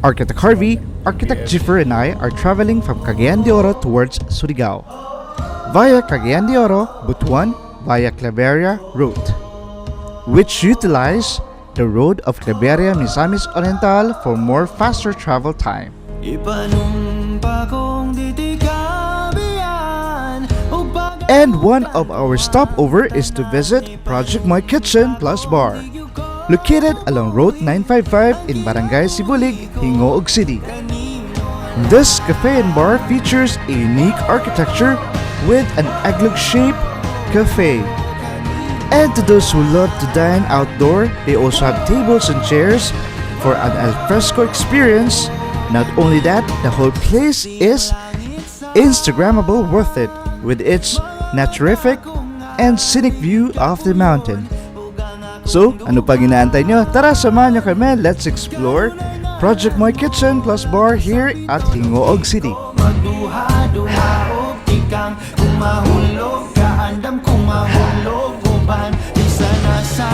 Architect Harvey, Architect Jiffer and I are traveling from Cagayan de Oro towards Surigao. Via Cagayan de Oro, Butuan, via Claveria route, which utilize the road of Claveria-Misamis Oriental for more faster travel time. And one of our stopover is to visit Project Moi Kitchen+Bar, located along Route 955 in Barangay Sibulig, Gingoog City. This cafe and bar features a unique architecture with an egg-shaped cafe. And to those who love to dine outdoor, they also have tables and chairs for an alfresco experience. Not only that, the whole place is Instagrammable worth it with its naturific and scenic view of the mountain. So, ano pang inaantay nyo? Tara, samahan nyo kami. Let's explore Project Moi Kitchen+Bar here at Gingoog City. Kung mahulog ka, andam kung mahulog uban, isa na sa